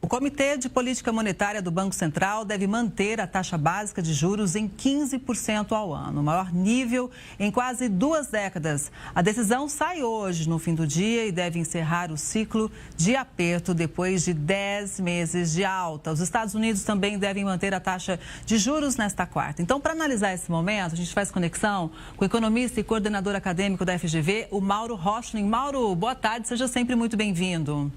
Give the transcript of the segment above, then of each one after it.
O Comitê de Política Monetária do Banco Central deve manter a taxa básica de juros em 15% ao ano, o maior nível em quase 2 décadas. A decisão sai hoje, no fim do dia, e deve encerrar o ciclo de aperto depois de 10 meses de alta. Os Estados Unidos também devem manter a taxa de juros nesta quarta. Então, para analisar esse momento, a gente faz conexão com o economista e coordenador acadêmico da FGV, o Mauro Rochlin. Mauro, boa tarde, seja sempre muito bem-vindo.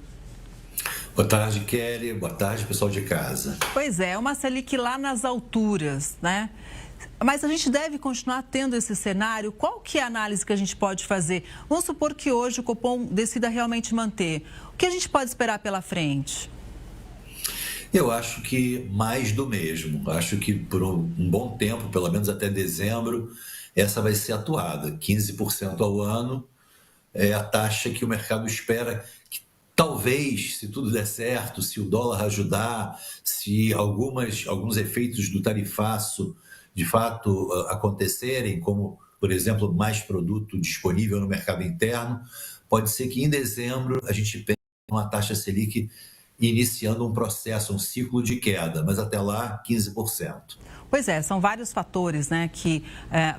Boa tarde, Kelly. Boa tarde, pessoal de casa. Pois é, uma Selic lá nas alturas, né? Mas a gente deve continuar tendo esse cenário. Qual que é a análise que a gente pode fazer? Vamos supor que hoje o Copom decida realmente manter. O que a gente pode esperar pela frente? Eu acho que mais do mesmo. Acho que por um bom tempo, pelo menos até dezembro, essa vai ser atuada. 15% ao ano é a taxa que o mercado espera que talvez, se tudo der certo, se o dólar ajudar, se alguns efeitos do tarifaço de fato acontecerem, como, por exemplo, mais produto disponível no mercado interno, pode ser que em dezembro a gente pense em uma taxa Selic iniciando um processo, um ciclo de queda, mas até lá 15%. Pois é, são vários fatores, né, que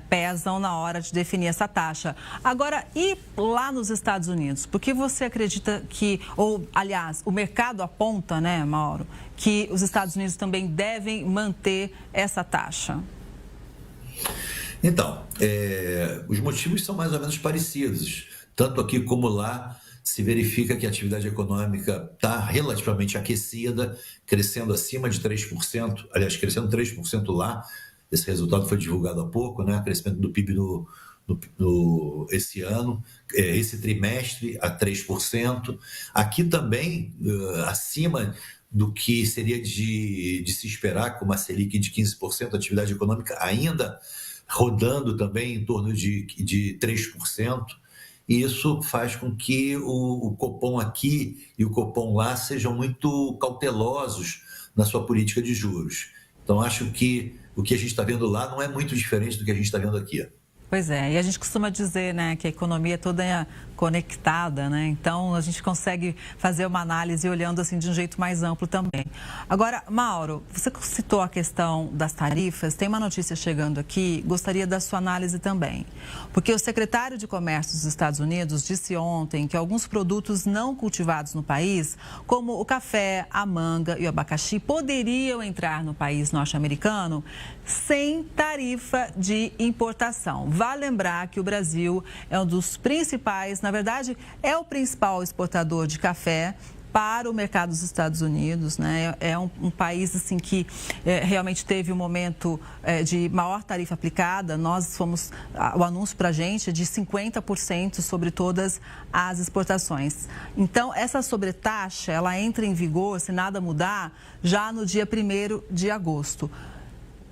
pesam na hora de definir essa taxa. Agora, e lá nos Estados Unidos? Por que você acredita que, ou aliás, o mercado aponta, né, Mauro, que os Estados Unidos também devem manter essa taxa? Então, os motivos são mais ou menos parecidos. Tanto aqui como lá, se verifica que a atividade econômica está relativamente aquecida, crescendo acima de 3%, aliás, crescendo 3% lá. Esse resultado foi divulgado há pouco, né? Crescimento do PIB esse ano, esse trimestre a 3%. Aqui também, acima do que seria de se esperar, com uma Selic de 15%, a atividade econômica ainda rodando também em torno de 3%. E isso faz com que o Copom aqui e o Copom lá sejam muito cautelosos na sua política de juros. Então, acho que o que a gente está vendo lá não é muito diferente do que a gente está vendo aqui. Pois é, e a gente costuma dizer, né, que a economia toda é conectada, né? Então a gente consegue fazer uma análise olhando assim de um jeito mais amplo também. Agora, Mauro, você citou a questão das tarifas, tem uma notícia chegando aqui, gostaria da sua análise também. Porque o secretário de Comércio dos Estados Unidos disse ontem que alguns produtos não cultivados no país, como o café, a manga e o abacaxi, poderiam entrar no país norte-americano sem tarifa de importação. Vale lembrar que o Brasil é um dos principais, na verdade, é o principal exportador de café para o mercado dos Estados Unidos, né? É um país assim que realmente teve um momento de maior tarifa aplicada. Nós fomos, o anúncio para a gente é de 50% sobre todas as exportações. Então, essa sobretaxa, ela entra em vigor, se nada mudar, já no dia 1º de agosto.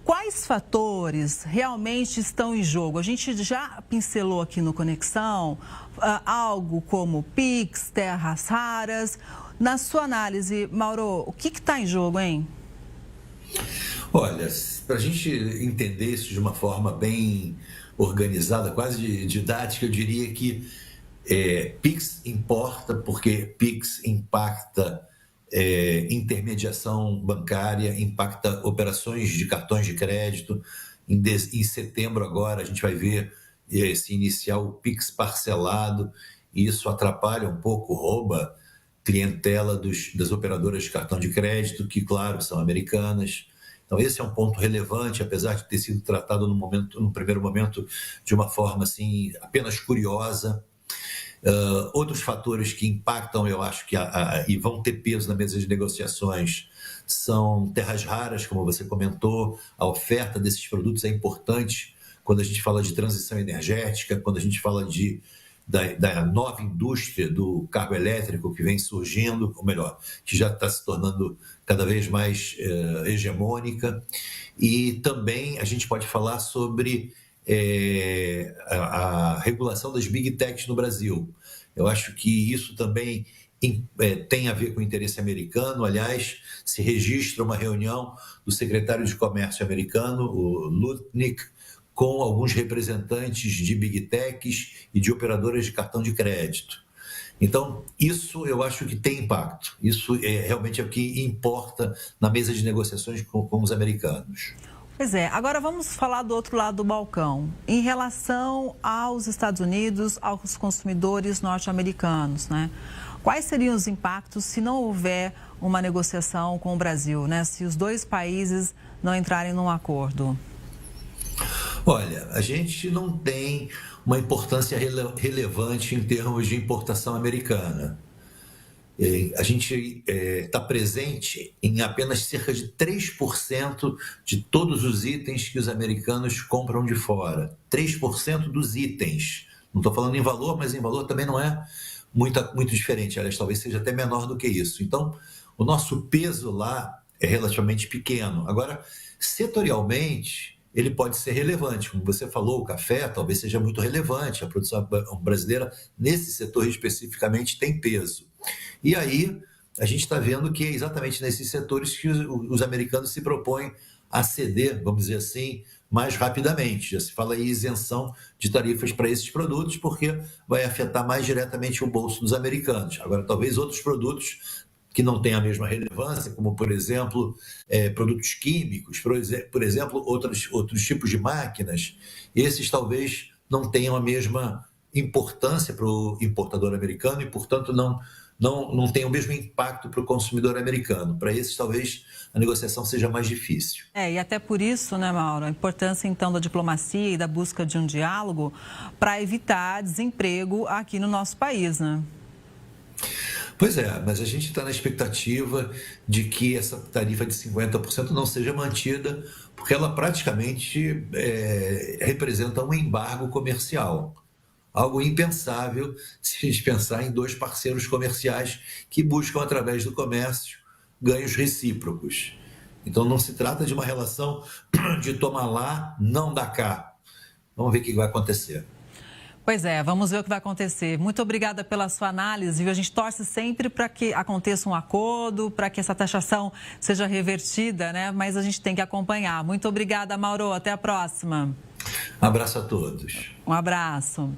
Quais fatores realmente estão em jogo? A gente já pincelou aqui no Conexão algo como PIX, terras raras. Na sua análise, Mauro, o que está em jogo, hein? Olha, para a gente entender isso de uma forma bem organizada, quase didática, eu diria que PIX importa porque PIX impacta intermediação bancária, impacta operações de cartões de crédito. Em setembro agora a gente vai ver se iniciar o PIX parcelado, e isso atrapalha um pouco, rouba clientela das operadoras de cartão de crédito, que, claro, são americanas. Então, esse é um ponto relevante, apesar de ter sido tratado no primeiro momento, de uma forma assim, apenas curiosa. Outros fatores que impactam, eu acho, e vão ter peso na mesa de negociações, são terras raras, como você comentou. A oferta desses produtos é importante quando a gente fala de transição energética, quando a gente fala da nova indústria do carro elétrico que vem surgindo, ou melhor, que já está se tornando cada vez mais hegemônica. E também a gente pode falar sobre a regulação das Big Techs no Brasil. Eu acho que isso também tem a ver com o interesse americano. Aliás, se registra uma reunião do secretário de Comércio americano, o Lutnick, com alguns representantes de Big Techs e de operadoras de cartão de crédito. Então, isso eu acho que tem impacto. Isso realmente é o que importa na mesa de negociações com os americanos. Pois é, agora vamos falar do outro lado do balcão. Em relação aos Estados Unidos, aos consumidores norte-americanos, né? Quais seriam os impactos se não houver uma negociação com o Brasil, né? Se os dois países não entrarem num acordo? Olha, a gente não tem uma importância relevante em termos de importação americana. A gente está presente em apenas cerca de 3% de todos os itens que os americanos compram de fora. 3% dos itens. Não estou falando em valor, mas em valor também não é muito diferente. Aliás, talvez seja até menor do que isso. Então, o nosso peso lá é relativamente pequeno. Agora, setorialmente, ele pode ser relevante. Como você falou, o café talvez seja muito relevante. A produção brasileira, nesse setor especificamente, tem peso. E aí, a gente está vendo que é exatamente nesses setores que os americanos se propõem a ceder, vamos dizer assim, mais rapidamente. Já se fala em isenção de tarifas para esses produtos, porque vai afetar mais diretamente o bolso dos americanos. Agora, talvez outros produtos que não têm a mesma relevância, como, por exemplo, produtos químicos, por exemplo, outros tipos de máquinas, esses talvez não tenham a mesma importância para o importador americano e, portanto, não tenham o mesmo impacto para o consumidor americano. Para esses, talvez, a negociação seja mais difícil. E até por isso, né, Mauro, a importância, então, da diplomacia e da busca de um diálogo para evitar desemprego aqui no nosso país, né? Pois é, mas a gente está na expectativa de que essa tarifa de 50% não seja mantida, porque ela praticamente representa um embargo comercial. Algo impensável se a gente pensar em dois parceiros comerciais que buscam, através do comércio, ganhos recíprocos. Então, não se trata de uma relação de toma lá, não dá cá. Vamos ver o que vai acontecer. Pois é, vamos ver o que vai acontecer. Muito obrigada pela sua análise, viu? A gente torce sempre para que aconteça um acordo, para que essa taxação seja revertida, né? Mas a gente tem que acompanhar. Muito obrigada, Mauro. Até a próxima. Um abraço a todos. Um abraço.